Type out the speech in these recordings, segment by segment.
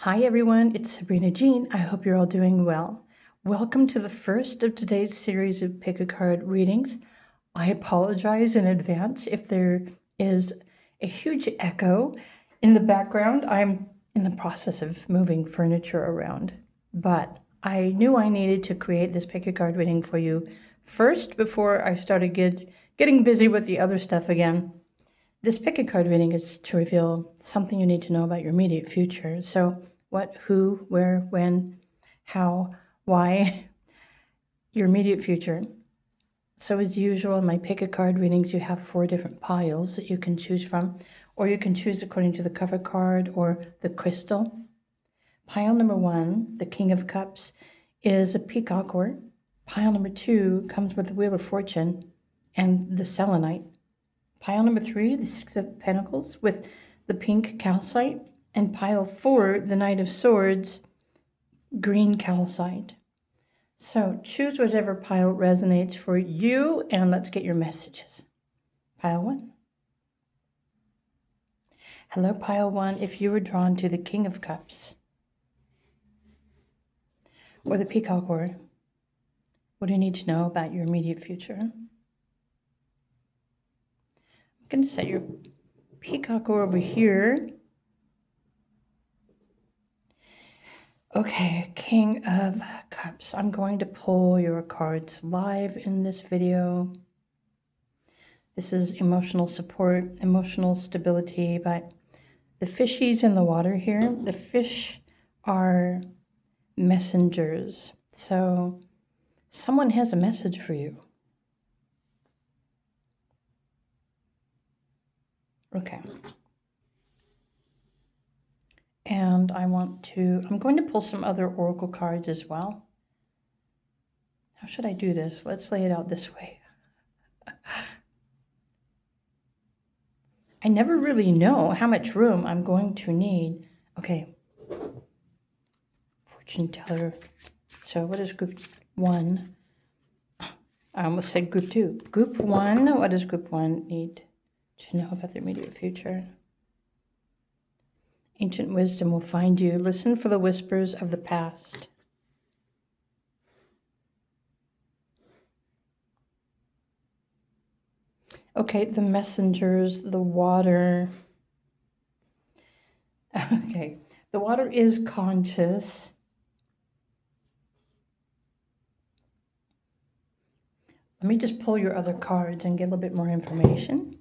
Hi everyone, it's Sabrina Jean. I hope you're all doing well. Welcome to the first of today's series of pick a card readings. I apologize in advance if there is a huge echo in the background. I'm in the process of moving furniture around, but I knew I needed to create this pick a card reading for you first before I started getting busy with the other stuff again. This pick a card reading is to reveal something you need to know about your immediate future. So what, who, where, when, how, why, your immediate future. So as usual, in my pick a card readings, you have 4 different piles that you can choose from, or you can choose according to the cover card or the crystal. Pile number 1, the King of Cups, is a Peacock Ore. Pile number 2 comes with the Wheel of Fortune and the Selenite. Pile number 3, the 6 of Pentacles with the pink Calcite. And pile 4, the Knight of Swords, green Calcite. So choose whatever pile resonates for you, and let's get your messages. Pile 1. Hello, pile 1. If you were drawn to the King of Cups or the Peacock Ore, what do you need to know about your immediate future? I'm going to set your Peacock Ore over here. Okay, King of Cups. I'm going to pull your cards live in this video. This is emotional support, emotional stability, but the fishies in the water here, the fish are messengers. So someone has a message for you. Okay. And I'm going to pull some other oracle cards as well. How should I do this? Let's lay it out this way. I never really know how much room I'm going to need. Okay. Fortune teller. So what is group 1? I almost said group 2. Group 1, what does group 1 need to know about their immediate future? Ancient wisdom will find you. Listen for the whispers of the past. Okay, the messengers, the water. Okay, the water is conscious. Let me just pull your other cards and get a little bit more information.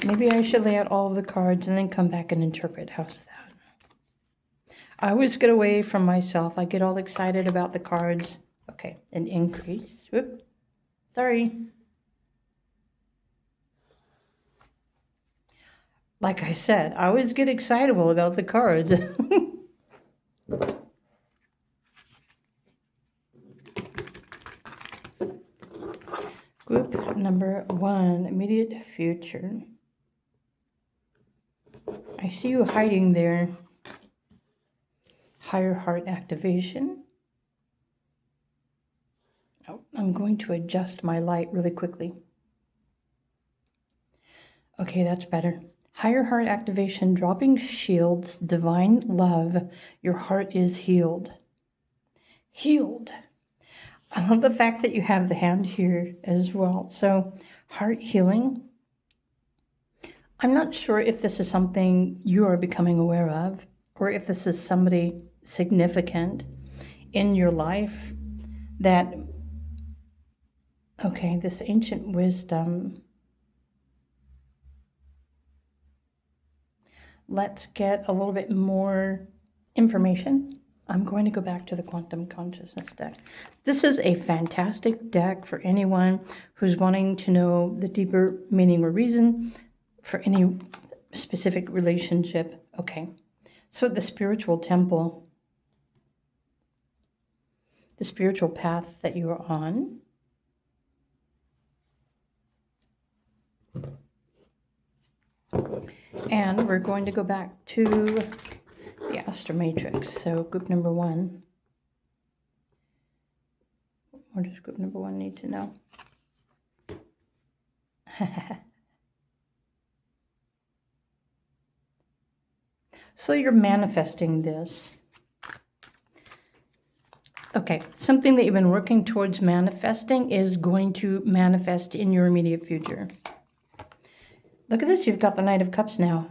Maybe I should lay out all of the cards and then come back and interpret. How's that? I always get away from myself. I get all excited about the cards. Okay, an increase. Whoop. Sorry. Like I said, I always get excitable about the cards. Group number 1, immediate future. I see you hiding there. Higher heart activation. Oh, I'm going to adjust my light really quickly. Okay, that's better. Higher heart activation, dropping shields, divine love. Your heart is healed. Healed. I love the fact that you have the hand here as well. So, heart healing. I'm not sure if this is something you are becoming aware of, or if this is somebody significant in your life that, okay, this ancient wisdom. Let's get a little bit more information. I'm going to go back to the Quantum Consciousness deck. This is a fantastic deck for anyone who's wanting to know the deeper meaning or reason for any specific relationship. Okay, so the spiritual temple, the spiritual path that you are on. And we're going to go back to the Astro Matrix. So group number 1. What does group number 1 need to know? So you're manifesting this. Okay, something that you've been working towards manifesting is going to manifest in your immediate future. Look at this, you've got the Knight of Cups now.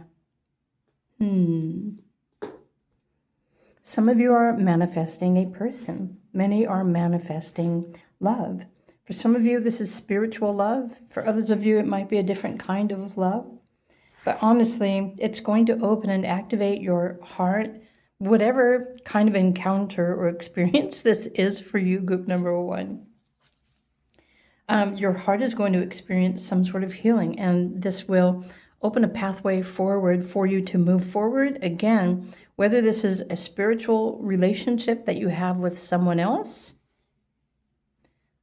Some of you are manifesting a person. Many are manifesting love. For some of you, this is spiritual love. For others of you, it might be a different kind of love. But honestly, it's going to open and activate your heart, whatever kind of encounter or experience this is for you, group number 1. Your heart is going to experience some sort of healing, and this will open a pathway forward for you to move forward. Again, whether this is a spiritual relationship that you have with someone else.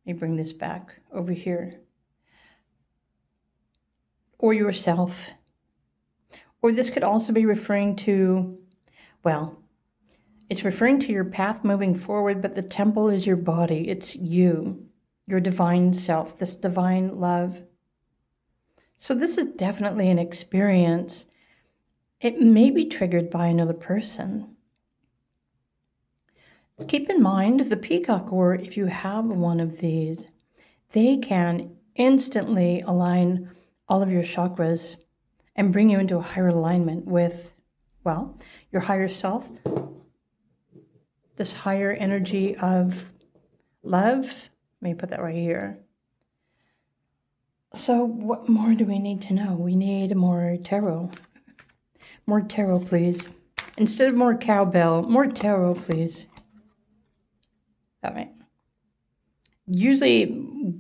Let me bring this back over here. Or yourself. Or this could also be referring to, well, it's referring to your path moving forward, but the temple is your body. It's you, your divine self, this divine love. So this is definitely an experience. It may be triggered by another person. Keep in mind the Peacock Ore, if you have one of these, they can instantly align all of your chakras and bring you into a higher alignment with, well, your higher self, this higher energy of love. Let me put that right here. So what more do we need to know? We need more tarot. More tarot, please. Instead of more cowbell, more tarot, please. All right. Usually,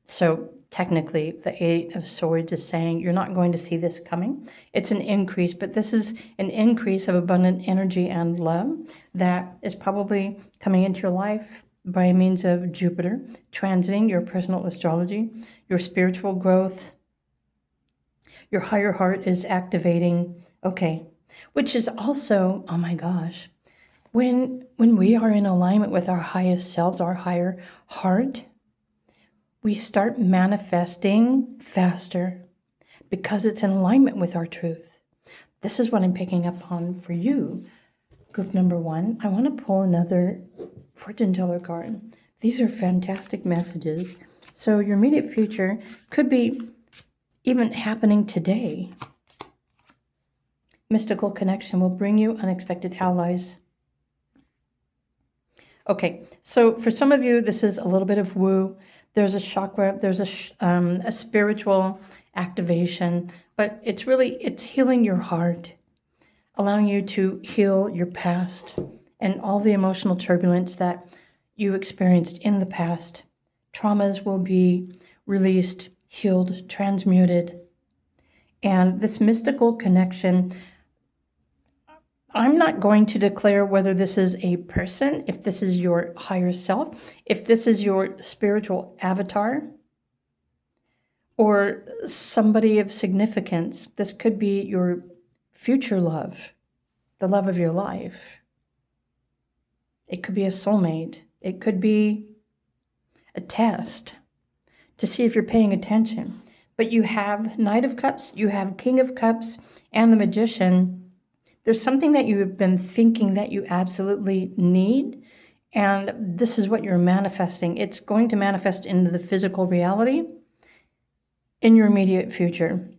so technically, the Eight of Swords is saying you're not going to see this coming. It's an increase, but this is an increase of abundant energy and love that is probably coming into your life by means of Jupiter, transiting your personal astrology, your spiritual growth. Your higher heart is activating, okay, which is also, oh my gosh, when we are in alignment with our highest selves, our higher heart, we start manifesting faster because it's in alignment with our truth. This is what I'm picking up on for you, group number 1. I want to pull another fortune teller card. These are fantastic messages. So your immediate future could be even happening today. Mystical connection will bring you unexpected allies. Okay, so for some of you, this is a little bit of woo. There's a chakra, there's a spiritual activation, but it's healing your heart, allowing you to heal your past and all the emotional turbulence that you experienced in the past. Traumas will be released, healed, transmuted. And this mystical connection, I'm not going to declare whether this is a person, if this is your higher self, if this is your spiritual avatar, or somebody of significance. This could be your future love, the love of your life. It could be a soulmate. It could be a test to see if you're paying attention. But you have Knight of Cups, you have King of Cups, and the Magician. There's something that you have been thinking that you absolutely need, and this is what you're manifesting. It's going to manifest into the physical reality in your immediate future.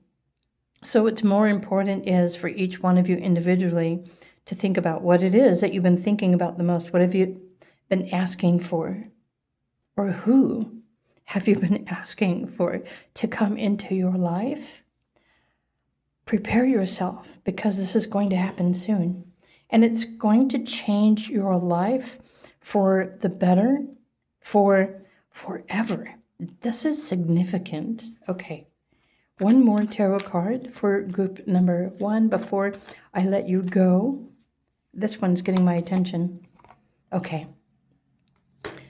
So what's more important is for each one of you individually to think about what it is that you've been thinking about the most. What have you been asking for? Or who have you been asking for to come into your life? Prepare yourself, because this is going to happen soon. And it's going to change your life for the better, for forever. This is significant. Okay, one more tarot card for group number 1 before I let you go. This one's getting my attention. Okay.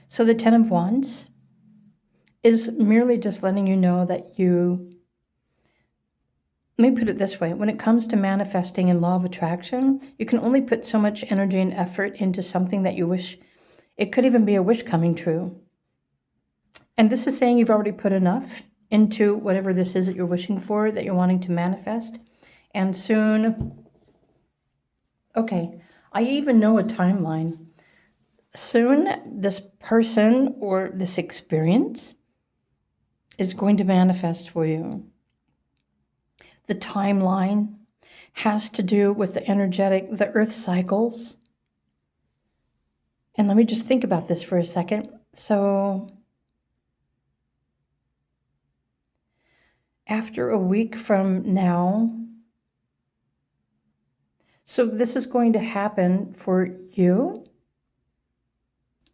So the Ten of Wands is merely just letting you know that let me put it this way. When it comes to manifesting and law of attraction, you can only put so much energy and effort into something that you wish. It could even be a wish coming true. And this is saying you've already put enough into whatever this is that you're wishing for, that you're wanting to manifest. And soon Okay, I even know a timeline. Soon, this person or this experience is going to manifest for you. The timeline has to do with the earth cycles. And let me just think about this for a second. So, after a week from now, so this is going to happen for you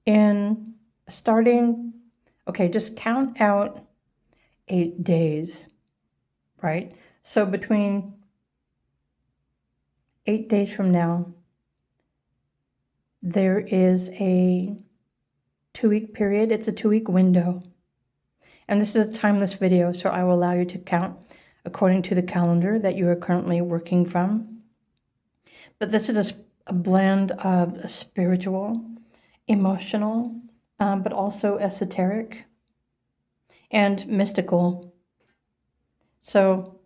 in starting, okay, just count out 8 days, right? So between 8 days from now, there is a 2-week period. It's a 2-week window. And this is a timeless video, so I will allow you to count according to the calendar that you are currently working from. But this is a blend of spiritual, emotional, but also esoteric and mystical. So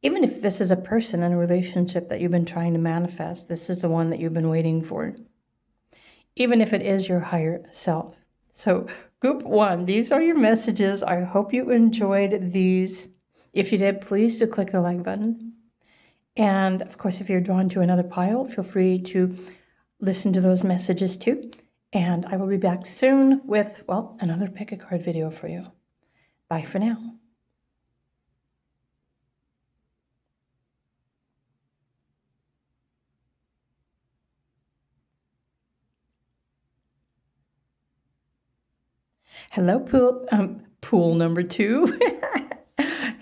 even if this is a person in a relationship that you've been trying to manifest, this is the one that you've been waiting for. Even if it is your higher self. So group 1, these are your messages. I hope you enjoyed these. If you did, please do click the like button. And of course, if you're drawn to another pile, feel free to listen to those messages too. And I will be back soon with, well, another pick a card video for you. Bye for now. Hello, pool number 2.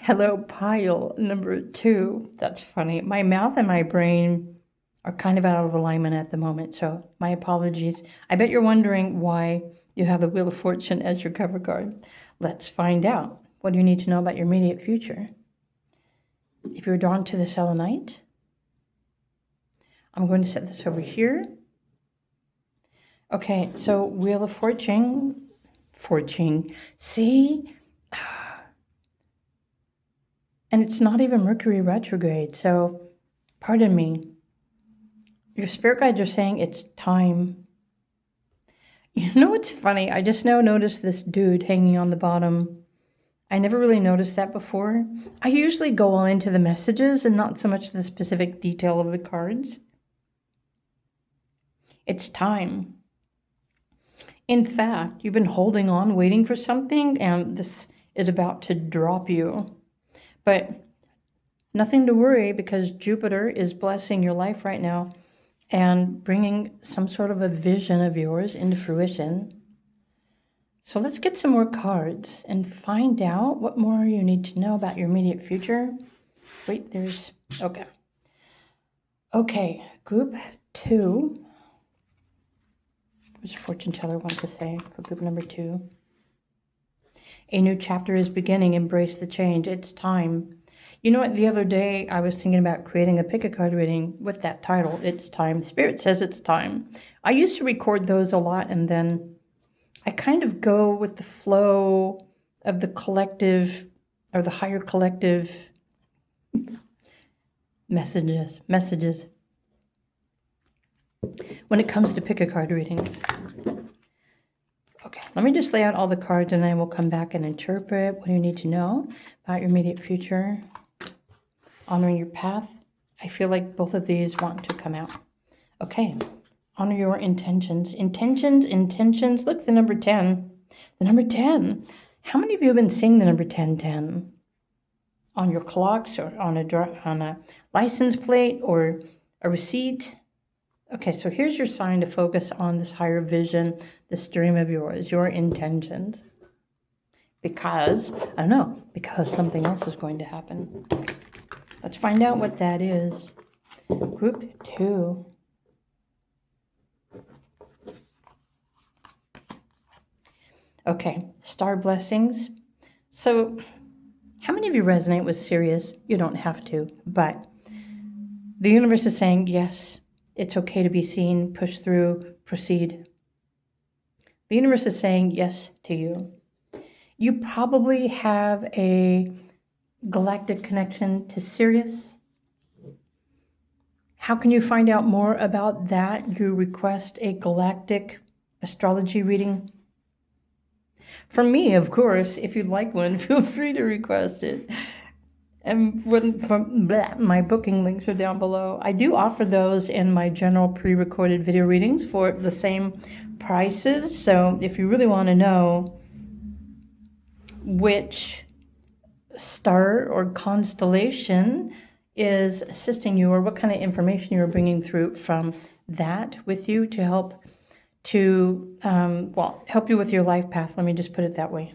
Hello, pile number 2. That's funny. My mouth and my brain are kind of out of alignment at the moment, so my apologies. I bet you're wondering why you have the Wheel of Fortune as your cover card. Let's find out. What do you need to know about your immediate future? If you're drawn to the Selenite, I'm going to set this over here. Okay, so Wheel of Fortune. See? And it's not even Mercury retrograde, so pardon me. Your spirit guides are saying it's time. You know what's funny? I just now noticed this dude hanging on the bottom. I never really noticed that before. I usually go all into the messages and not so much the specific detail of the cards. It's time. In fact, you've been holding on, waiting for something, and this is about to drop you. But nothing to worry, because Jupiter is blessing your life right now and bringing some sort of a vision of yours into fruition. So let's get some more cards and find out what more you need to know about your immediate future. Wait, okay. Okay, group 2. What does fortune teller want to say for group number 2? A new chapter is beginning. Embrace the change. It's time. You know what? The other day I was thinking about creating a pick a card reading with that title. It's time. Spirit says it's time. I used to record those a lot, and then I kind of go with the flow of the collective or the higher collective messages. When it comes to pick a card readings. Okay, let me just lay out all the cards and then we'll come back and interpret what you need to know about your immediate future. Honoring your path. I feel like both of these want to come out. Okay, honor your intentions. Intentions. Look, the number 10. The number 10. How many of you have been seeing the number 1010? On your clocks or on a license plate or a receipt? Okay, so here's your sign to focus on this higher vision, this dream of yours, your intentions. Because, I don't know, because something else is going to happen. Let's find out what that is. Group 2. Okay, star blessings. So, how many of you resonate with Sirius? You don't have to, but the universe is saying, yes, it's okay to be seen, push through, proceed. The universe is saying yes to you. You probably have a galactic connection to Sirius. How can you find out more about that? You request a galactic astrology reading. From me, of course. If you'd like one, feel free to request it. And my booking links are down below. I do offer those in my general pre-recorded video readings for the same prices. So if you really want to know which star or constellation is assisting you, or what kind of information you're bringing through from that with you to help help you with your life path. Let me just put it that way.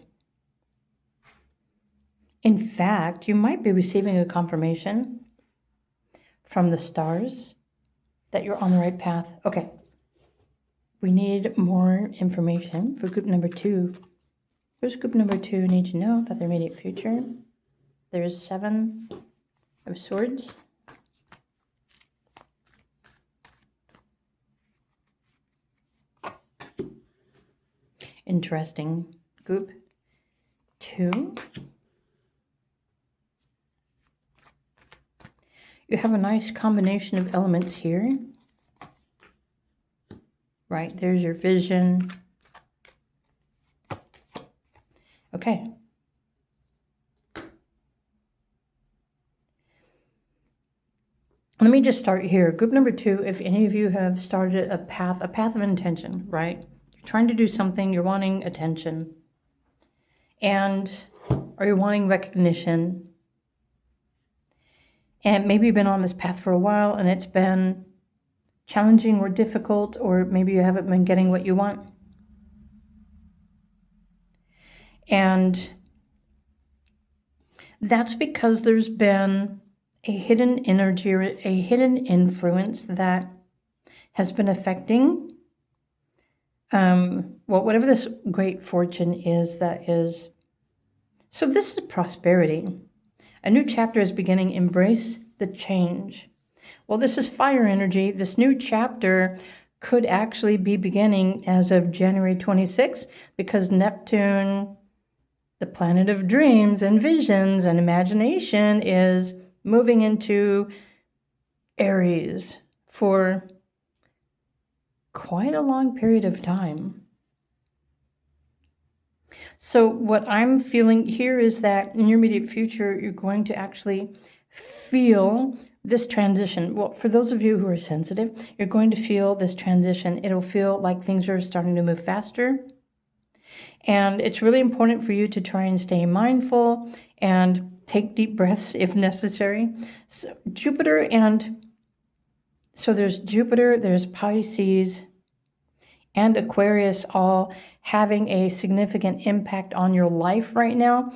In fact, you might be receiving a confirmation from the stars that you're on the right path. Okay. We need more information for group number 2. What does group number 2 need to know about their immediate future? There is 7 of Swords. Interesting. Group 2. You have a nice combination of elements here. Right, there's your vision. Okay. Let me just start here. Group number 2, if any of you have started a path of intention, right? You're trying to do something, you're wanting attention, or you're wanting recognition. And maybe you've been on this path for a while and it's been challenging or difficult, or maybe you haven't been getting what you want. And that's because there's been a hidden energy or a hidden influence that has been affecting, whatever this great fortune is that is. So this is prosperity. A new chapter is beginning. Embrace the change. Well, this is fire energy. This new chapter could actually be beginning as of January 26th, because Neptune, the planet of dreams and visions and imagination, is moving into Aries for quite a long period of time. So what I'm feeling here is that in your immediate future, you're going to actually feel this transition. Well, for those of you who are sensitive, you're going to feel this transition. It'll feel like things are starting to move faster. And it's really important for you to try and stay mindful and take deep breaths if necessary. So there's Jupiter, there's Pisces, and Aquarius all having a significant impact on your life right now.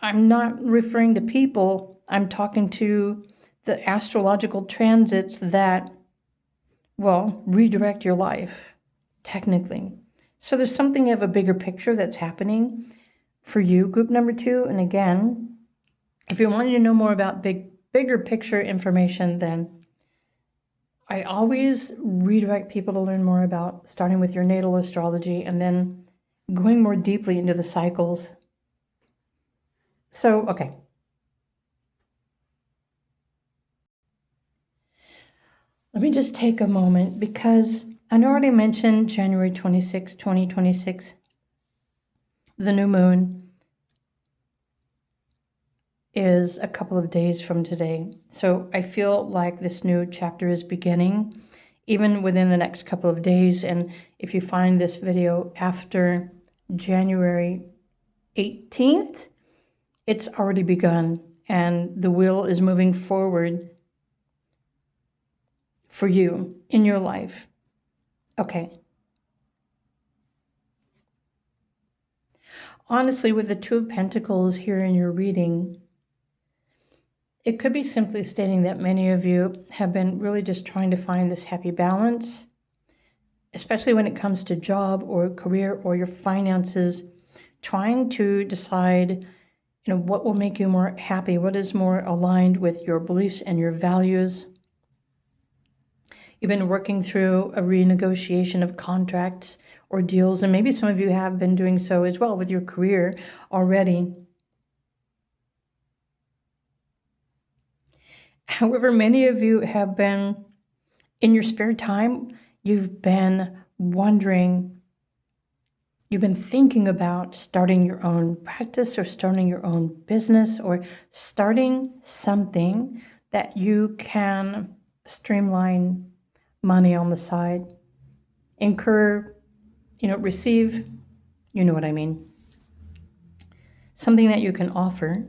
I'm not referring to people. I'm talking to the astrological transits that, redirect your life, technically. So there's something of a bigger picture that's happening for you, group number 2. And again, if you wanted to know more about bigger picture information, then I always redirect people to learn more about starting with your natal astrology and then going more deeply into the cycles. So, okay. Let me just take a moment, because I already mentioned January 26, 2026, the new moon is a couple of days from today. So I feel like this new chapter is beginning even within the next couple of days. And if you find this video after January 18th, it's already begun and the wheel is moving forward for you in your life. Okay. Honestly, with the 2 of Pentacles here in your reading, it could be simply stating that many of you have been really just trying to find this happy balance, especially when it comes to job or career or your finances, trying to decide, what will make you more happy, what is more aligned with your beliefs and your values. You've been working through a renegotiation of contracts or deals, and maybe some of you have been doing so as well with your career already. However, many of you have been in your spare time, you've been thinking about starting your own practice or starting your own business or starting something that you can streamline money on the side, receive, you know what I mean, something that you can offer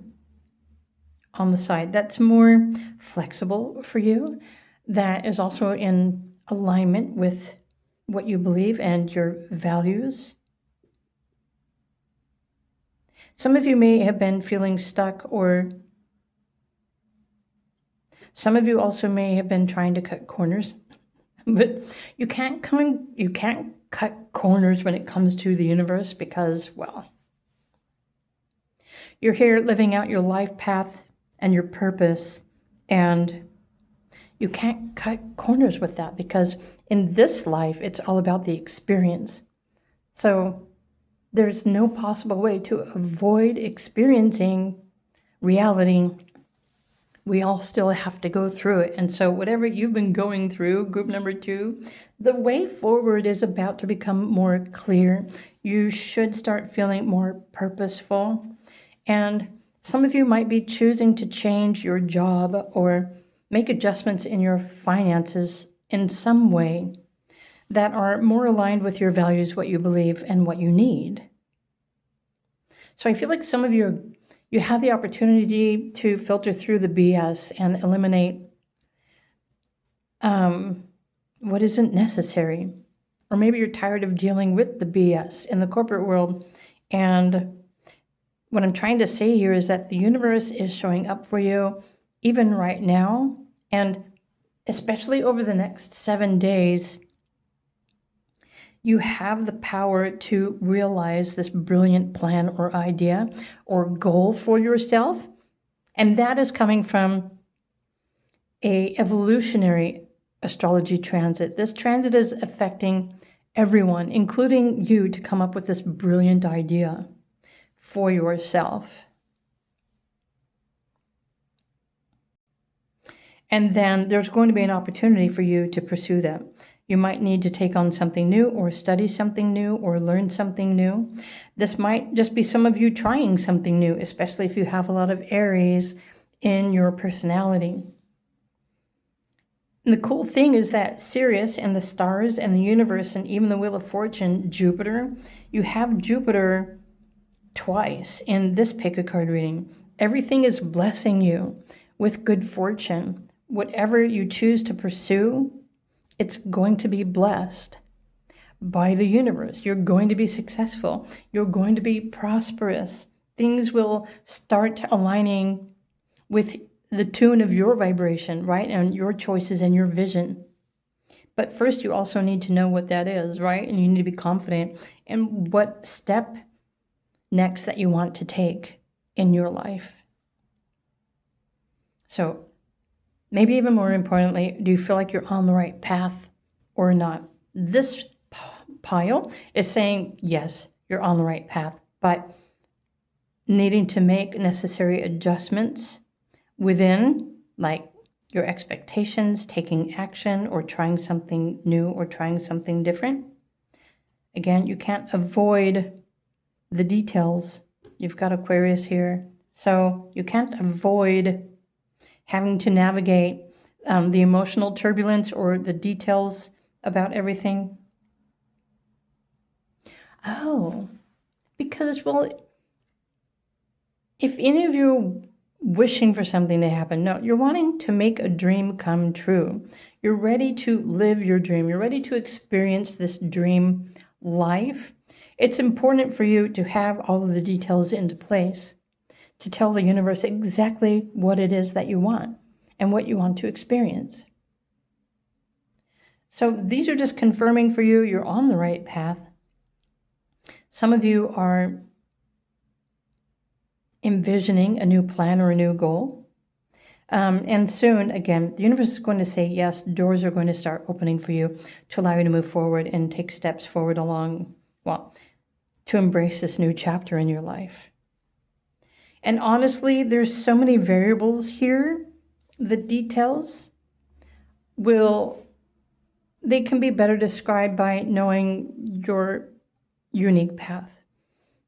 on the side that's more flexible for you, that is also in alignment with what you believe and your values. Some of you may have been feeling stuck, or some of you also may have been trying to cut corners, but you can't cut corners when it comes to the universe because, well, you're here living out your life path and your purpose, and you can't cut corners with that because in this life, it's all about the experience. So there's no possible way to avoid experiencing reality. We all still have to go through it. And so whatever you've been going through, group number 2, the way forward is about to become more clear. You should start feeling more purposeful. And some of you might be choosing to change your job or make adjustments in your finances in some way that are more aligned with your values, what you believe, and what you need. So I feel like some of you have the opportunity to filter through the BS and eliminate what isn't necessary. Or maybe you're tired of dealing with the BS in the corporate world. And what I'm trying to say here is that the universe is showing up for you even right now, and especially over the next 7 days. You have the power to realize this brilliant plan or idea or goal for yourself. And that is coming from a evolutionary astrology transit. This transit is affecting everyone, including you, to come up with this brilliant idea for yourself. And then there's going to be an opportunity for you to pursue that. You might need to take on something new or study something new or learn something new. This might just be some of you trying something new, especially if you have a lot of Aries in your personality. And the cool thing is that Sirius and the stars and the universe and even the Wheel of Fortune, Jupiter, you have Jupiter twice in this pick-a card reading. Everything is blessing you with good fortune. Whatever you choose to pursue, it's going to be blessed by the universe. You're going to be successful. You're going to be prosperous. Things will start aligning with the tune of your vibration, right? And your choices and your vision. But first, you also need to know what that is, right? And you need to be confident in what step next that you want to take in your life. So, maybe even more importantly, do you feel like you're on the right path or not? This pile is saying, yes, you're on the right path, but needing to make necessary adjustments within, like your expectations, taking action, or trying something new or trying something different. Again, you can't avoid the details. You've got Aquarius here, so you can't avoid having to navigate the emotional turbulence or the details about everything. Oh, because, well, if any of you are wishing for something to happen, no, you're wanting to make a dream come true. You're ready to live your dream. You're ready to experience this dream life. It's important for you to have all of the details into place to tell the universe exactly what it is that you want and what you want to experience. So these are just confirming for you you're on the right path. Some of you are envisioning a new plan or a new goal. And soon, again, the universe is going to say yes, doors are going to start opening for you to allow you to move forward and take steps forward along, well, to embrace this new chapter in your life. And honestly, there's so many variables here. The details will they can be better described by knowing your unique path,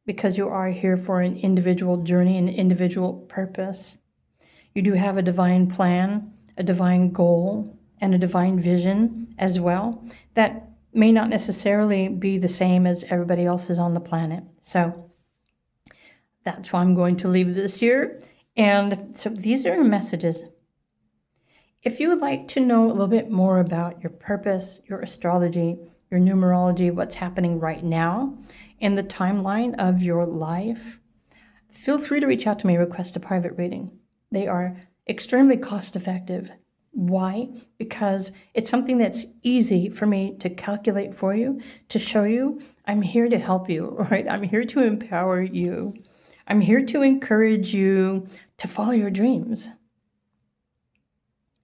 because you are here for an individual journey, an individual purpose. You do have a divine plan, a divine goal, and a divine vision as well that may not necessarily be the same as everybody else's on the planet. So that's why I'm going to leave this here. And so these are your messages. If you would like to know a little bit more about your purpose, your astrology, your numerology, what's happening right now in the timeline of your life, feel free to reach out to me, request a private reading. They are extremely cost effective. Why? Because it's something that's easy for me to calculate for you, to show you. I'm here to help you, right? I'm here to empower you. I'm here to encourage you to follow your dreams.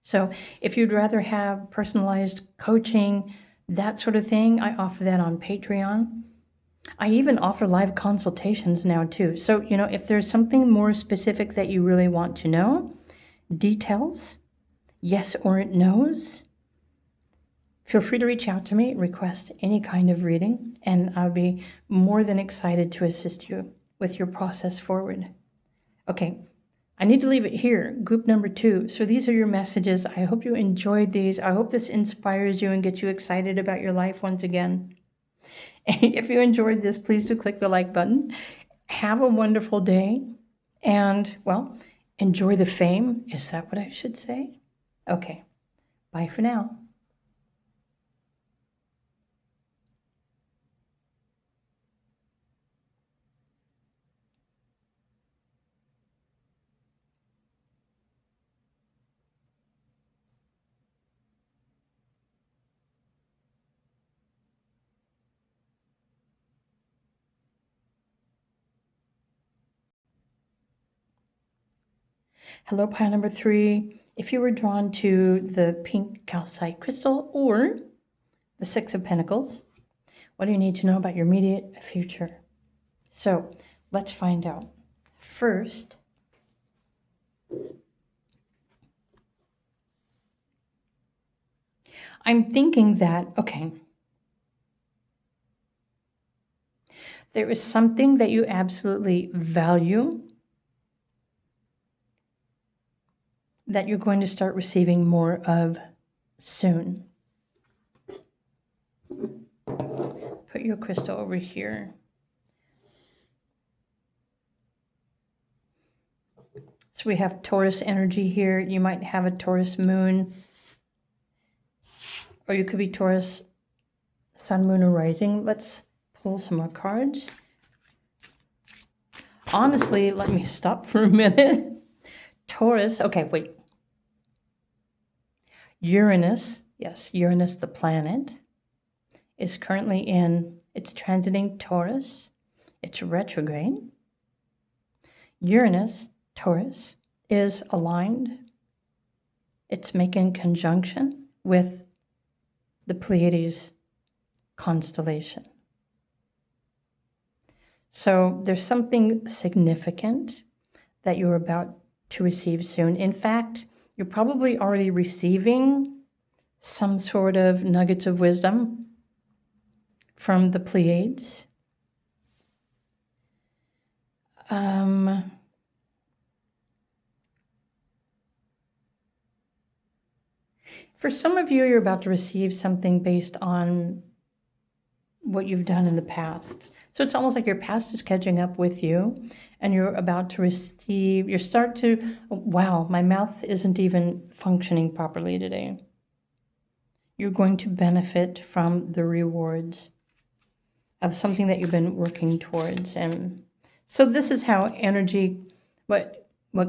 So if you'd rather have personalized coaching, that sort of thing, I offer that on Patreon. I even offer live consultations now too. So, if there's something more specific that you really want to know, details, yes or no's, feel free to reach out to me, request any kind of reading, and I'll be more than excited to assist you with your process forward. Okay, I need to leave it here, group number 2. So these are your messages. I hope you enjoyed these. I hope this inspires you and gets you excited about your life once again. And if you enjoyed this, please do click the like button. Have a wonderful day. And, well, enjoy the fame. Is that what I should say? Okay. Bye for now. Hello, pile number 3. If you were drawn to the pink calcite crystal or the 6 of Pentacles, what do you need to know about your immediate future? So let's find out. First, I'm thinking that, okay, there is something that you absolutely value that you're going to start receiving more of soon. Put your crystal over here. So we have Taurus energy here. You might have a Taurus moon, or you could be Taurus sun, moon, or rising. Let's pull some more cards. Honestly, let me stop for a minute. Taurus, okay, wait. Uranus, yes, Uranus the planet, is currently it's transiting Taurus. It's retrograde. Uranus, Taurus, is aligned. It's making conjunction with the Pleiades constellation. So there's something significant that you're about to receive soon. In fact, you're probably already receiving some sort of nuggets of wisdom from the Pleiades. For some of you, you're about to receive something based on what you've done in the past. So it's almost like your past is catching up with you, and you're about to receive, wow, my mouth isn't even functioning properly today. You're going to benefit from the rewards of something that you've been working towards. And so this is how energy, what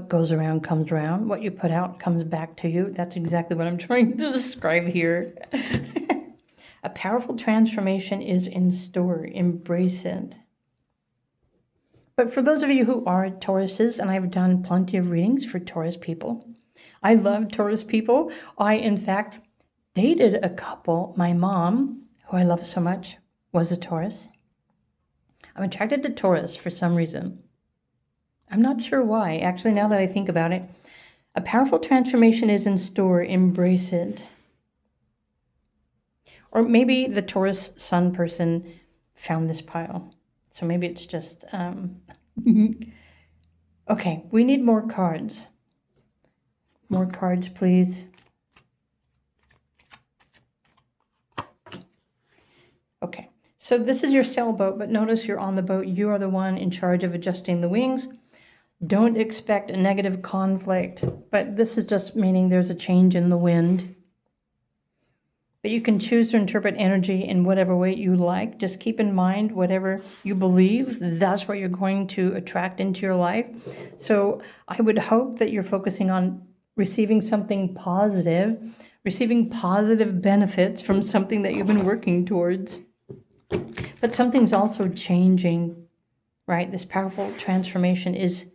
goes around comes around. What you put out comes back to you. That's exactly what I'm trying to describe here. A powerful transformation is in store. Embrace it. But for those of you who are Tauruses, and I've done plenty of readings for Taurus people, I love Taurus people. I, in fact, dated a couple. My mom, who I love so much, was a Taurus. I'm attracted to Taurus for some reason. I'm not sure why. Actually, now that I think about it, a powerful transformation is in store. Embrace it. Or maybe the Taurus Sun person found this pile. So maybe it's just... Okay, we need more cards. More cards, please. Okay, so this is your sailboat, but notice you're on the boat. You are the one in charge of adjusting the wings. Don't expect a negative conflict, but this is just meaning there's a change in the wind. But you can choose to interpret energy in whatever way you like. Just keep in mind whatever you believe, that's what you're going to attract into your life. So I would hope that you're focusing on receiving something positive, receiving positive benefits from something that you've been working towards. But something's also changing, right? This powerful transformation is,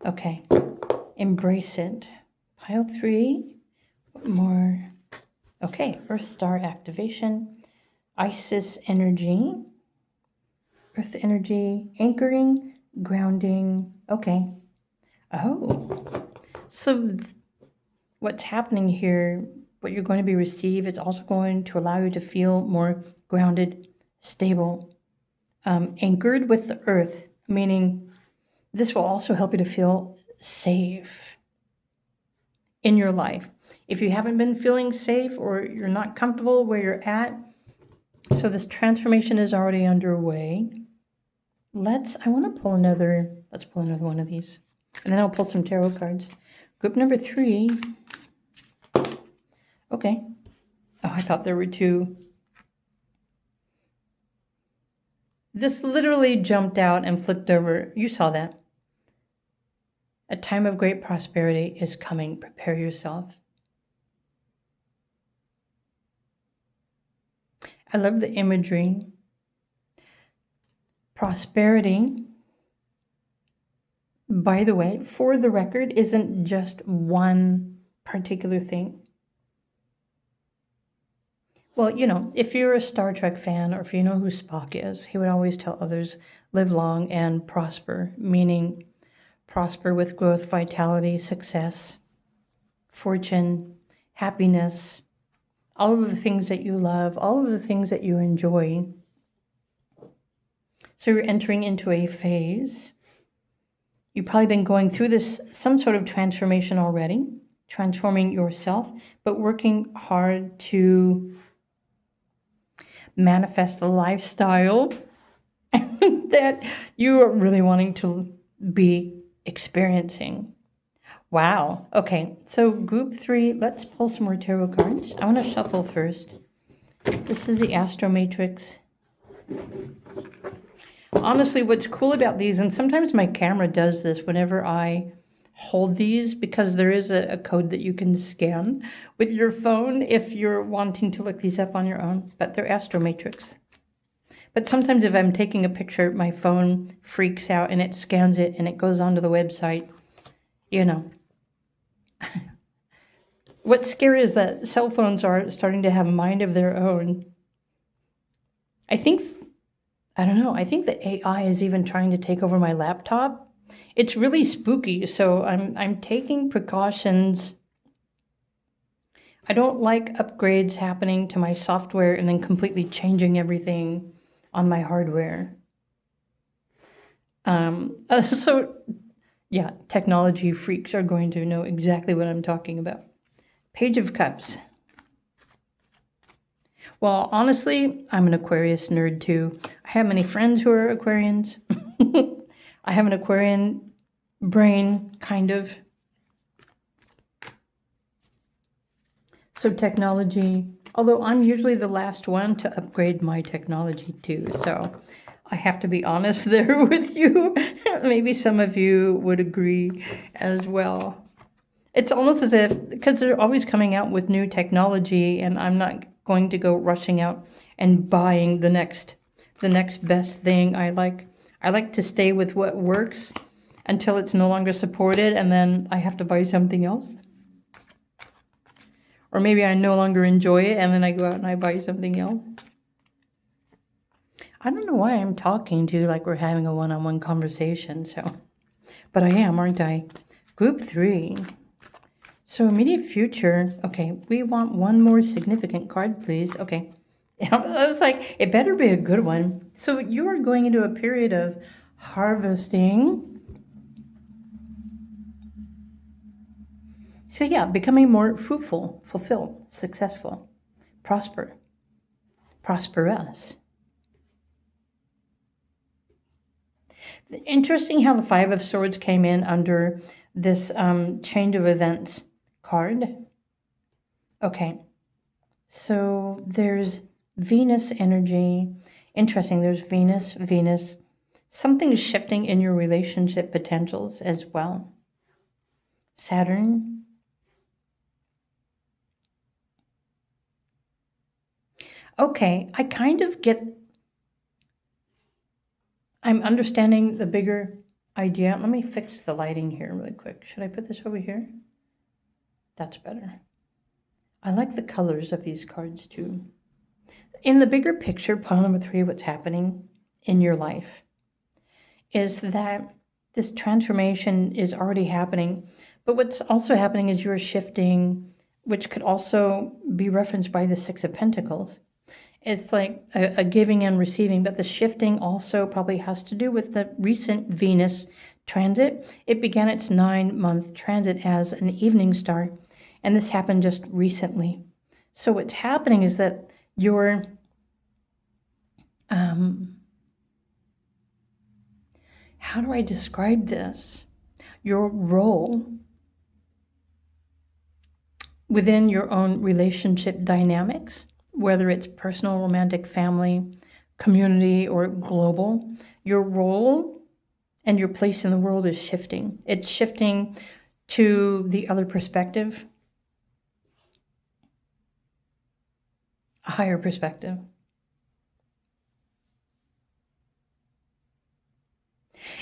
okay, embrace it. Pile 3, what more? Okay, Earth Star activation, Isis energy, Earth energy, anchoring, grounding, okay. Oh, so what's happening here, what you're going to be received, it's also going to allow you to feel more grounded, stable, anchored with the earth, meaning this will also help you to feel safe in your life. If you haven't been feeling safe or you're not comfortable where you're at, so this transformation is already underway. Let's pull another one of these. And then I'll pull some tarot cards. Group number 3. Okay. Oh, I thought there were 2. This literally jumped out and flipped over. You saw that. A time of great prosperity is coming. Prepare yourselves. I love the imagery. Prosperity, by the way, for the record, isn't just one particular thing. Well, you know, if you're a Star Trek fan or if you know who Spock is, he would always tell others, live long and prosper, meaning prosper with growth, vitality, success, fortune, happiness, all of the things that you love, all of the things that you enjoy. So you're entering into a phase. You've probably been going through some sort of transformation already, transforming yourself, but working hard to manifest the lifestyle that you are really wanting to be experiencing. Wow. Okay, so group 3, let's pull some more tarot cards. I want to shuffle first. This is the Astro Matrix. Honestly, what's cool about these, and sometimes my camera does this whenever I hold these, because there is a code that you can scan with your phone if you're wanting to look these up on your own, but they're Astro Matrix. But sometimes if I'm taking a picture, my phone freaks out and it scans it and it goes onto the website, you know. What's scary is that cell phones are starting to have a mind of their own. I think the AI is even trying to take over my laptop. It's really spooky, so I'm taking precautions. I don't like upgrades happening to my software and then completely changing everything on my hardware. So yeah, technology freaks are going to know exactly what I'm talking about. Page of Cups. Well, honestly, I'm an Aquarius nerd too. I have many friends who are Aquarians. I have an Aquarian brain, kind of. So technology, although I'm usually the last one to upgrade my technology too, so I have to be honest there with you. Maybe some of you would agree as well. It's almost as if, because they're always coming out with new technology, and I'm not going to go rushing out and buying the next best thing. I like to stay with what works until it's no longer supported, and then I have to buy something else. Or maybe I no longer enjoy it, and then I go out and I buy something else. I don't know why I'm talking to you like we're having a one-on-one conversation, but I am, aren't I? Group 3. So immediate future. Okay, we want one more significant card, please. Okay, I was like, it better be a good one. So you are going into a period of harvesting. So yeah, becoming more fruitful, fulfilled, successful, prosperous. Interesting how the Five of Swords came in under this change of events card. Okay, so there's Venus energy. Interesting, there's Venus. Something is shifting in your relationship potentials as well. Saturn. Okay, I kind of get, I'm understanding the bigger idea. Let me fix the lighting here really quick. Should I put this over here? That's better. I like the colors of these cards too. In the bigger picture, pile number 3, what's happening in your life is that this transformation is already happening. But what's also happening is you're shifting, which could also be referenced by the Six of Pentacles. It's like a giving and receiving, but the shifting also probably has to do with the recent Venus transit. It began its 9-month transit as an evening star, and this happened just recently. So what's happening is that your how do I describe this? Your role within your own relationship dynamics, whether it's personal, romantic, family, community, or global, your role and your place in the world is shifting. It's shifting to the other perspective, a higher perspective.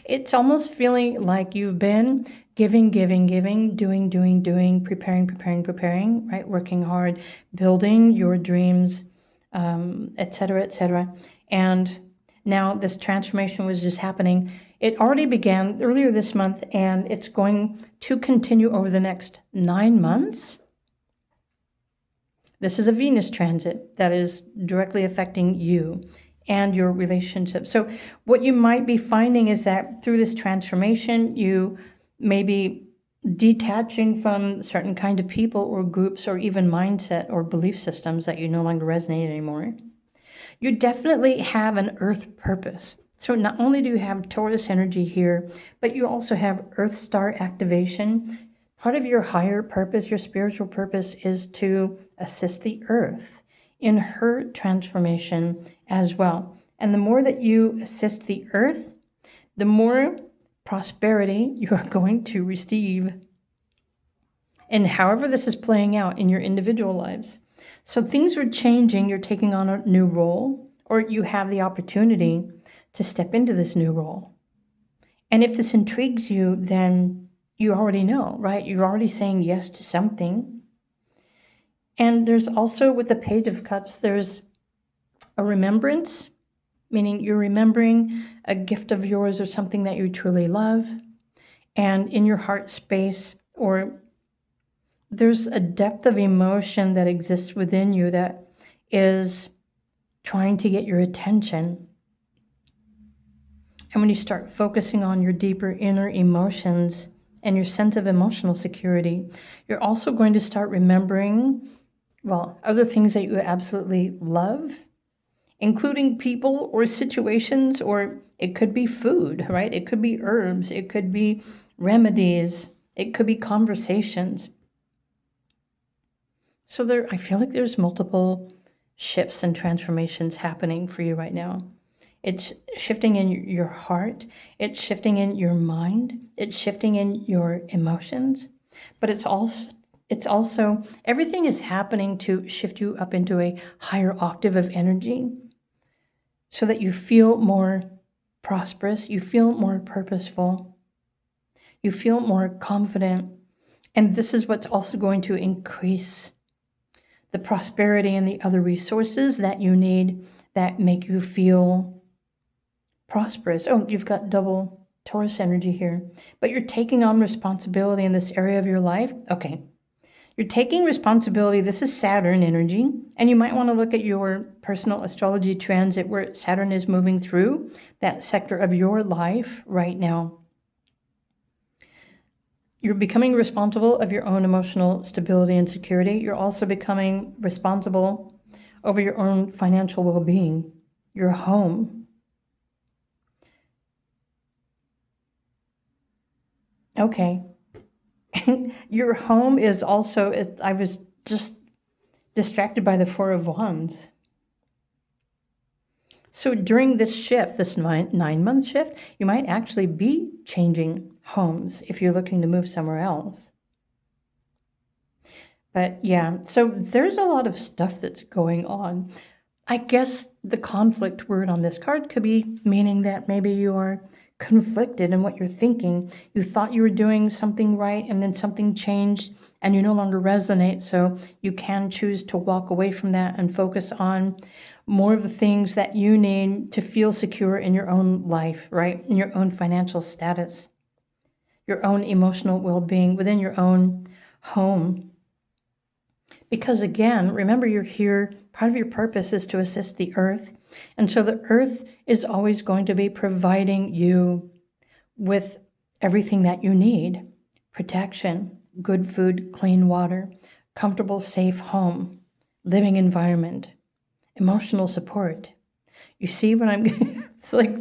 It's almost feeling like you've been giving, doing, preparing, right? Working hard, building your dreams, etc. And now this transformation was just happening. It already began earlier this month, and it's going to continue over the next 9 months. This is a Venus transit that is directly affecting you and your relationship. So what you might be finding is that through this transformation, you may be detaching from certain kind of people or groups or even mindset or belief systems that you no longer resonate anymore. You definitely have an earth purpose. So not only do you have Taurus energy here, but you also have Earth Star activation. Part of your higher purpose, your spiritual purpose, is to assist the earth in her transformation as well. And the more that you assist the earth, the more prosperity you are going to receive. And however this is playing out in your individual lives. So things are changing, you're taking on a new role, or you have the opportunity to step into this new role. And if this intrigues you, then you already know, right? You're already saying yes to something. And there's also, with the Page of Cups, there's a remembrance, meaning you're remembering a gift of yours or something that you truly love. And in your heart space, or there's a depth of emotion that exists within you that is trying to get your attention. And when you start focusing on your deeper inner emotions and your sense of emotional security, you're also going to start remembering, well, other things that you absolutely love, including people or situations, or it could be food, right? It could be herbs, it could be remedies, it could be conversations. So I feel like there's multiple shifts and transformations happening for you right now. It's shifting in your heart, it's shifting in your mind, it's shifting in your emotions, but it's also everything is happening to shift you up into a higher octave of energy so that you feel more prosperous, you feel more purposeful, you feel more confident. And this is what's also going to increase the prosperity and the other resources that you need that make you feel prosperous. Oh, you've got double Taurus energy here, but you're taking on responsibility in this area of your life. Okay. You're taking responsibility. This is Saturn energy, and you might want to look at your personal astrology transit where Saturn is moving through that sector of your life right now. You're becoming responsible of your own emotional stability and security. You're also becoming responsible over your own financial well-being, your home. Okay. Your home is also, I was just distracted by the Four of Wands. So during this shift, this 9-month shift, you might actually be changing homes if you're looking to move somewhere else. But yeah, so there's a lot of stuff that's going on. I guess the conflict word on this card could be meaning that maybe you are conflicted in what you're thinking. You thought you were doing something right and then something changed and you no longer resonate. So you can choose to walk away from that and focus on more of the things that you need to feel secure in your own life, right? In your own financial status, your own emotional well-being within your own home. Because again, remember you're here, part of your purpose is to assist the earth. And so the earth is always going to be providing you with everything that you need. Protection, good food, clean water, comfortable, safe home, living environment, emotional support. You see what it's like,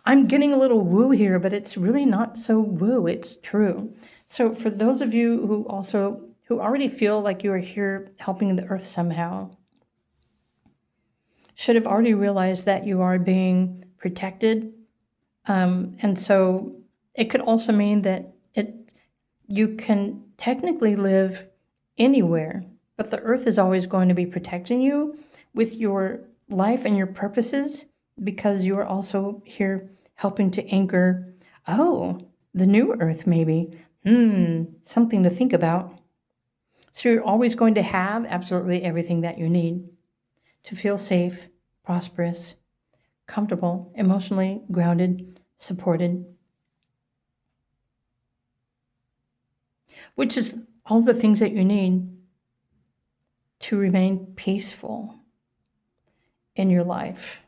I'm getting a little woo here, but it's really not so woo, it's true. So for those of you who already feel like you are here helping the earth somehow, should have already realized that you are being protected. And so it could also mean that you can technically live anywhere, but the earth is always going to be protecting you with your life and your purposes because you are also here helping to anchor, the new earth maybe. Something to think about. So you're always going to have absolutely everything that you need to feel safe, prosperous, comfortable, emotionally grounded, supported. Which is all the things that you need to remain peaceful in your life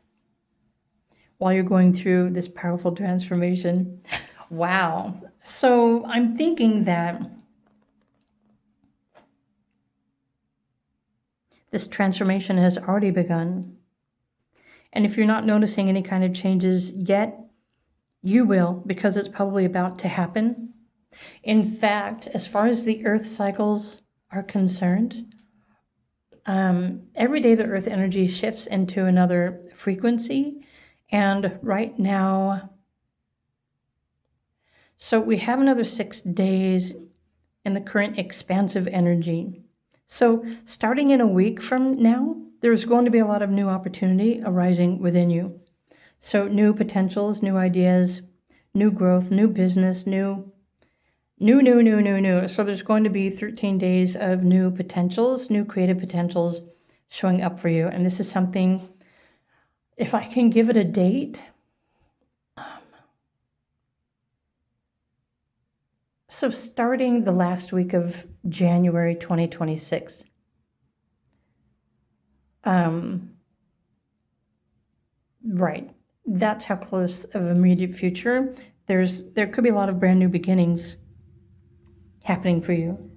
while you're going through this powerful transformation. Wow. So I'm thinking that this transformation has already begun. And if you're not noticing any kind of changes yet, you will, because it's probably about to happen. In fact, as far as the earth cycles are concerned, every day the earth energy shifts into another frequency. And right now, so we have another 6 days in the current expansive energy. So starting in a week from now, there's going to be a lot of new opportunity arising within you. So new potentials, new ideas, new growth, new business, new. So there's going to be 13 days of new potentials, new creative potentials showing up for you. And this is something, if I can give it a date, so starting the last week of January 2026. Right. That's how close of immediate future. There could be a lot of brand new beginnings happening for you.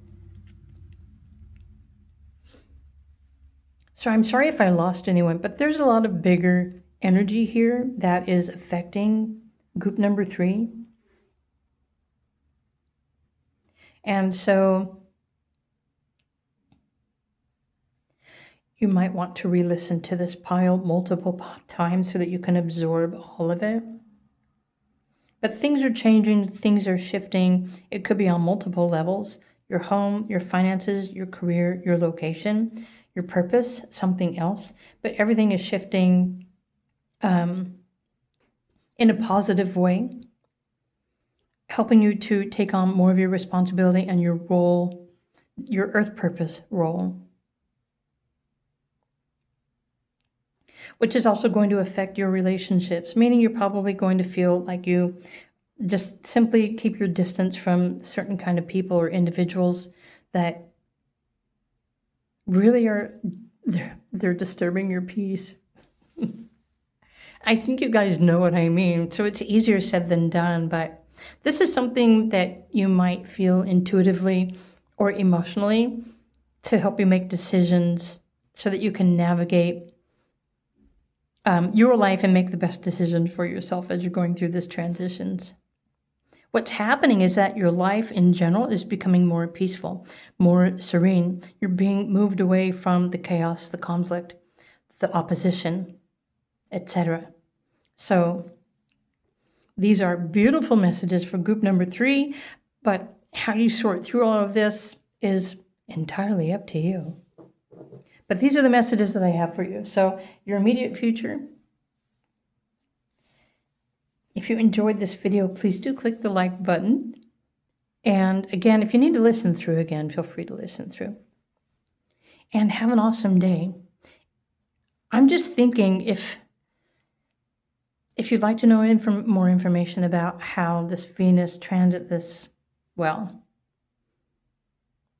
So I'm sorry if I lost anyone, but there's a lot of bigger energy here that is affecting group number 3. And so you might want to re-listen to this pile multiple times so that you can absorb all of it. But things are changing, things are shifting. It could be on multiple levels. Your home, your finances, your career, your location, your purpose, something else. But everything is shifting in a positive way, helping you to take on more of your responsibility and your role, your earth purpose role, which is also going to affect your relationships, meaning you're probably going to feel like you just simply keep your distance from certain kind of people or individuals that really are, they're disturbing your peace. I think you guys know what I mean. So it's easier said than done, but this is something that you might feel intuitively or emotionally to help you make decisions so that you can navigate your life and make the best decision for yourself as you're going through this transitions. What's happening is that your life in general is becoming more peaceful, more serene. You're being moved away from the chaos, the conflict, the opposition, etc. So these are beautiful messages for group number 3, but how you sort through all of this is entirely up to you. But these are the messages that I have for you. So your immediate future. If you enjoyed this video, please do click the like button. And again, if you need to listen through again, feel free to listen through. And have an awesome day. I'm just thinking if you'd like to know more information about how this Venus transit this, well,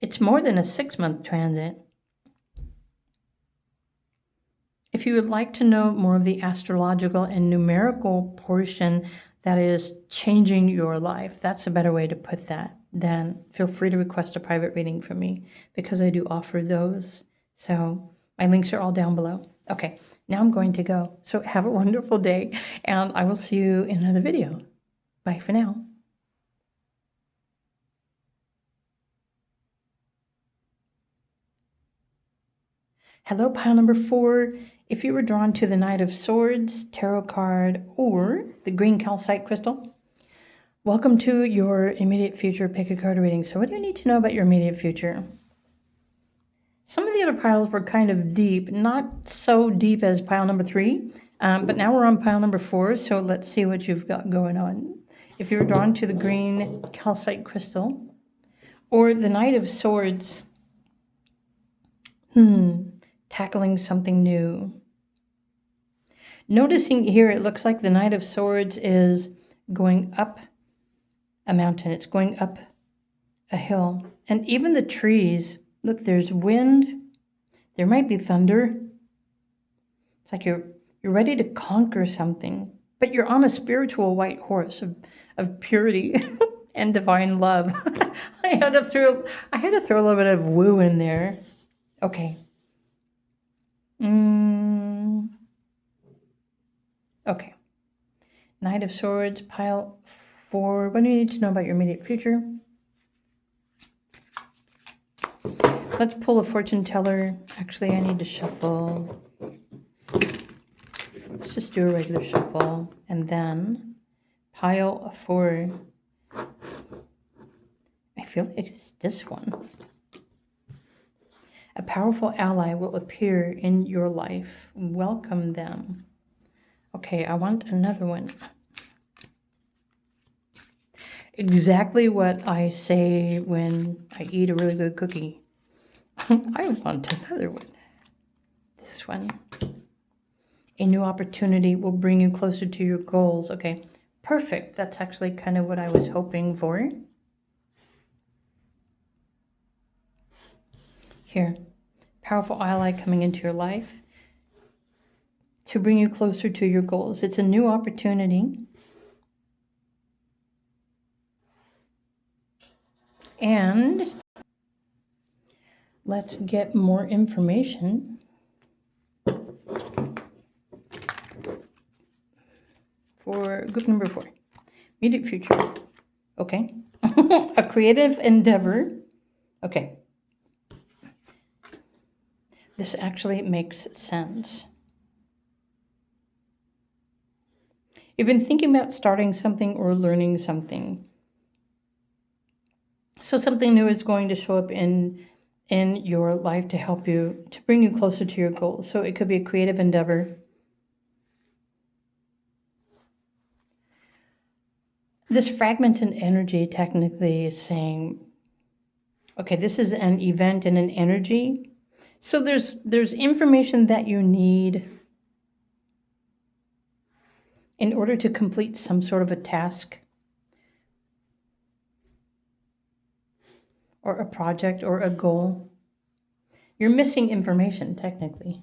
it's more than a 6-month transit. If you would like to know more of the astrological and numerical portion that is changing your life, that's a better way to put that, then feel free to request a private reading from me because I do offer those. So my links are all down below. Okay, now I'm going to go. So have a wonderful day, and I will see you in another video. Bye for now. Hello, pile number 4. If you were drawn to the Knight of Swords, tarot card, or the green calcite crystal, welcome to your immediate future pick a card reading. So what do you need to know about your immediate future? Some of the other piles were kind of deep, not so deep as pile number 3, but now we're on pile number 4, so let's see what you've got going on. If you were drawn to the green calcite crystal, or the Knight of Swords, tackling something new. Noticing here, it looks like the Knight of Swords is going up a mountain. It's going up a hill. And even the trees, look, there's wind. There might be thunder. It's like you're ready to conquer something, but you're on a spiritual white horse of purity and divine love. I had to throw a little bit of woo in there. Okay. Okay. Knight of Swords, pile 4. What do you need to know about your immediate future? Let's pull a fortune teller. Actually, I need to shuffle. Let's just do a regular shuffle. And then pile 4. I feel like it's this one. A powerful ally will appear in your life. Welcome them. Okay, I want another one. Exactly what I say when I eat a really good cookie. I want another one. This one. A new opportunity will bring you closer to your goals. Okay, perfect. That's actually kind of what I was hoping for. Here, powerful ally coming into your life to bring you closer to your goals. It's a new opportunity. And let's get more information for group number 4. Immediate future. Okay. A creative endeavor. Okay. This actually makes sense. You've been thinking about starting something or learning something. So something new is going to show up in your life to help you, to bring you closer to your goals. So it could be a creative endeavor. This fragmented energy technically is saying, okay, this is an event and an energy. So there's information that you need in order to complete some sort of a task or a project or a goal. You're missing information, technically.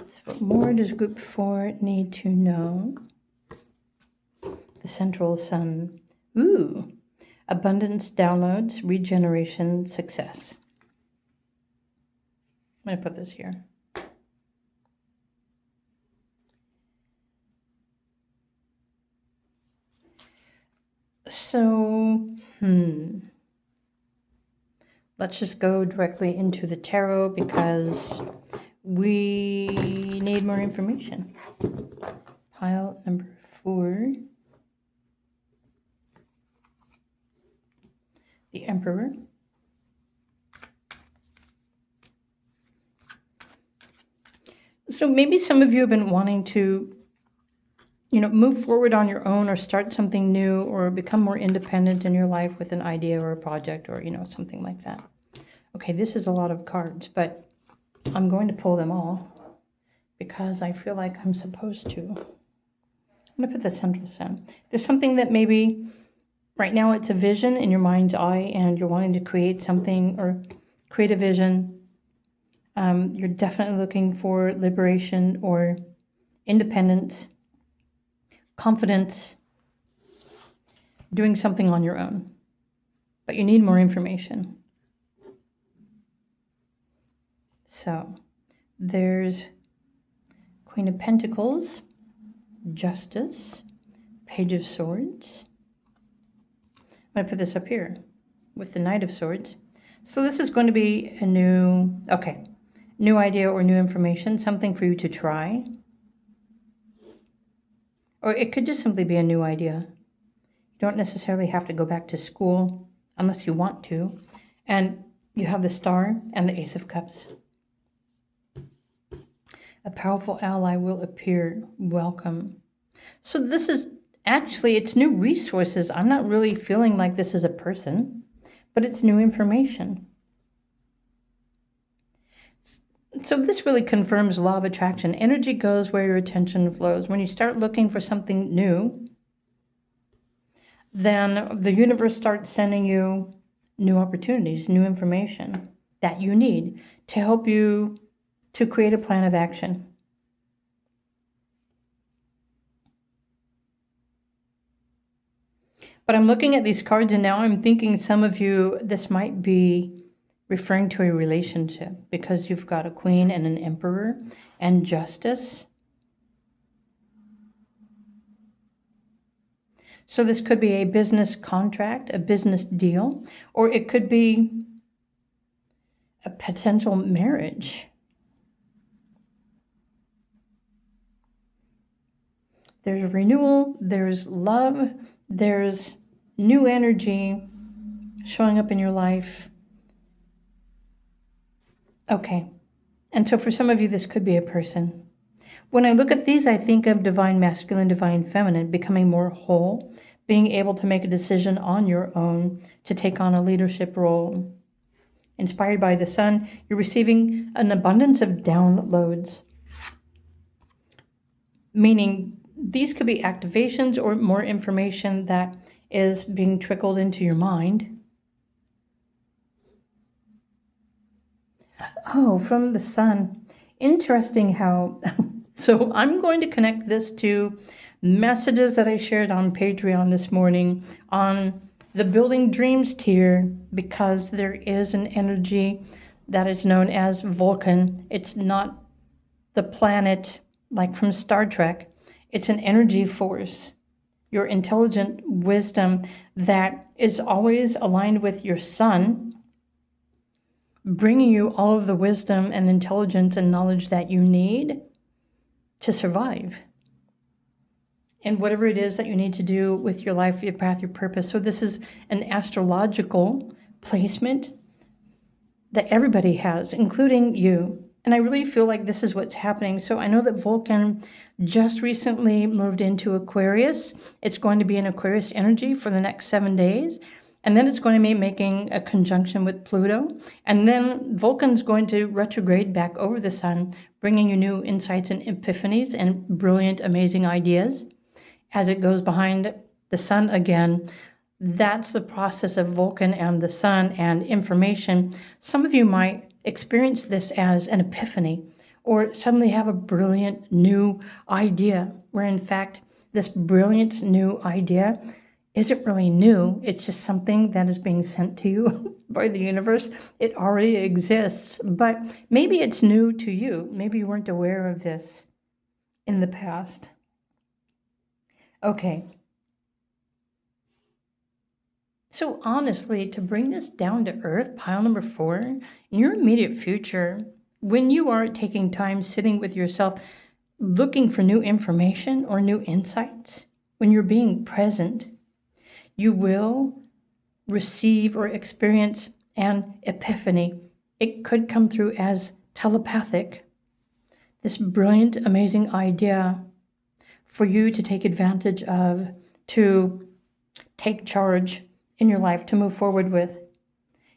So what more does group 4 need to know? The central sun. Ooh. Abundance, downloads, regeneration, success. I'm going to put this here. So, let's just go directly into the tarot because we need more information. Pile number 4. The Emperor. So maybe some of you have been wanting to, move forward on your own or start something new or become more independent in your life with an idea or a project or, something like that. Okay, this is a lot of cards, but I'm going to pull them all because I feel like I'm supposed to. I'm going to put the central sun. There's something that maybe right now it's a vision in your mind's eye and you're wanting to create something or create a vision. You're definitely looking for liberation or independence, confidence, doing something on your own. But you need more information. So there's Queen of Pentacles, Justice, Page of Swords. I'm going to put this up here with the Knight of Swords. So this is going to be a new idea or new information, something for you to try. Or it could just simply be a new idea. You don't necessarily have to go back to school unless you want to. And you have the Star and the Ace of Cups. A powerful ally will appear. Welcome. So this is actually, it's new resources. I'm not really feeling like this is a person, but it's new information. So this really confirms law of attraction. Energy goes where your attention flows. When you start looking for something new, then the universe starts sending you new opportunities, new information that you need to help you to create a plan of action. But I'm looking at these cards and now I'm thinking some of you, this might be referring to a relationship because you've got a Queen and an Emperor and Justice. So this could be a business contract, a business deal, or it could be a potential marriage. There's renewal, there's love, there's new energy showing up in your life. Okay, and so for some of you, this could be a person. When I look at these, I think of divine masculine, divine feminine, becoming more whole, being able to make a decision on your own to take on a leadership role. Inspired by the sun, you're receiving an abundance of downloads, meaning these could be activations or more information that is being trickled into your mind. Oh, from the sun. Interesting how... So I'm going to connect this to messages that I shared on Patreon this morning on the Building Dreams tier, because there is an energy that is known as Vulcan. It's not the planet like from Star Trek. It's an energy force, your intelligent wisdom that is always aligned with your sun, bringing you all of the wisdom and intelligence and knowledge that you need to survive. And whatever it is that you need to do with your life, your path, your purpose. So this is an astrological placement that everybody has, including you. And I really feel like this is what's happening. So I know that Vulcan just recently moved into Aquarius. It's going to be in Aquarius energy for the next 7 days. And then it's going to be making a conjunction with Pluto. And then Vulcan's going to retrograde back over the sun, bringing you new insights and epiphanies and brilliant, amazing ideas as it goes behind The sun, again, that's the process of Vulcan and the sun and information. Some of you might experience this as an epiphany, or suddenly have a brilliant new idea, where in fact, this brilliant new idea isn't really new. It's just something that is being sent to you by the universe. It already exists, but maybe it's new to you. Maybe you weren't aware of this in the past. Okay. So honestly, to bring this down to earth, pile number 4, in your immediate future, when you are taking time sitting with yourself, looking for new information or new insights, when you're being present, you will receive or experience an epiphany. It could come through as telepathic. This brilliant, amazing idea for you to take advantage of, to take charge in your life, to move forward with.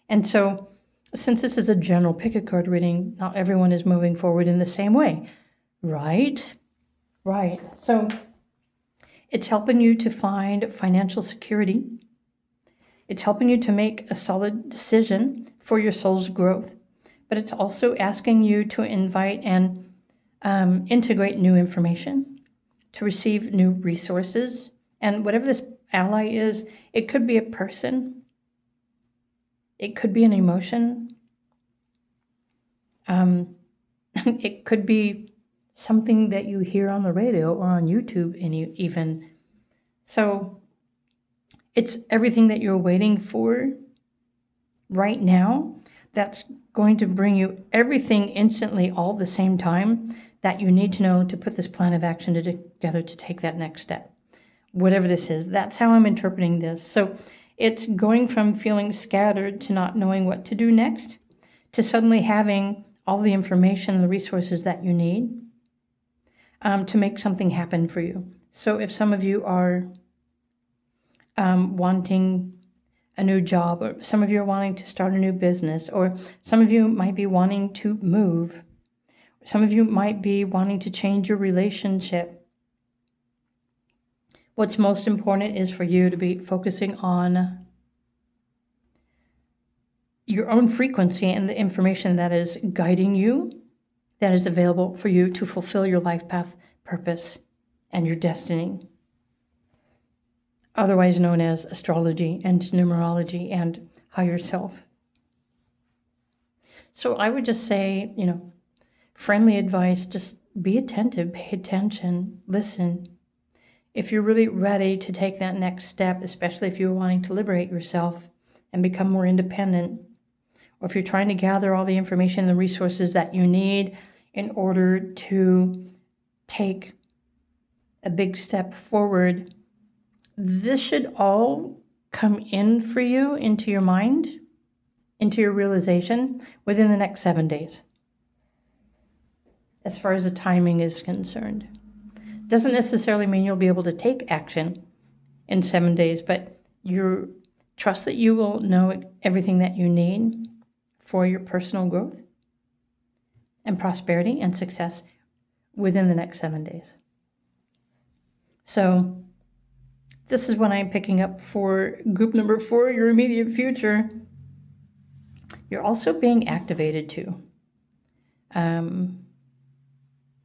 And so, since this is a general pick a card reading, not everyone is moving forward in the same way, right? Right. So, it's helping you to find financial security. It's helping you to make a solid decision for your soul's growth. But it's also asking you to invite and integrate new information, to receive new resources. And whatever this ally is, it could be a person. It could be an emotion. It could be something that you hear on the radio or on YouTube, and even. So it's everything that you're waiting for right now that's going to bring you everything instantly all at the same time that you need to know to put this plan of action together to take that next step. Whatever this is, that's how I'm interpreting this. So it's going from feeling scattered to not knowing what to do next, to suddenly having all the information and the resources that you need to make something happen for you. So if some of you are wanting a new job, or some of you are wanting to start a new business, or some of you might be wanting to move, some of you might be wanting to change your relationship, what's most important is for you to be focusing on your own frequency and the information that is guiding you, that is available for you to fulfill your life path, purpose, and your destiny, otherwise known as astrology and numerology and higher self. So I would just say, friendly advice, just be attentive, pay attention, listen. If you're really ready to take that next step, especially if you're wanting to liberate yourself and become more independent, or if you're trying to gather all the information and the resources that you need in order to take a big step forward, this should all come in for you into your mind, into your realization within the next 7 days, as far as the timing is concerned. Doesn't necessarily mean you'll be able to take action in 7 days, but you trust that you will know everything that you need for your personal growth and prosperity and success within the next 7 days. So this is what I'm picking up for group number 4, your immediate future. You're also being activated too.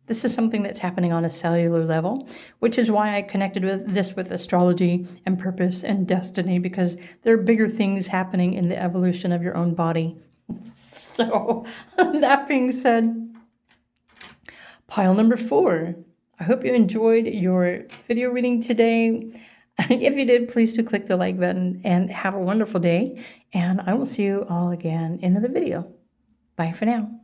This is something that's happening on a cellular level, which is why I connected with astrology and purpose and destiny, because there are bigger things happening in the evolution of your own body. So that being said, pile number 4. I hope you enjoyed your video reading today. If you did, please do click the like button and have a wonderful day. And I will see you all again in another video. Bye for now.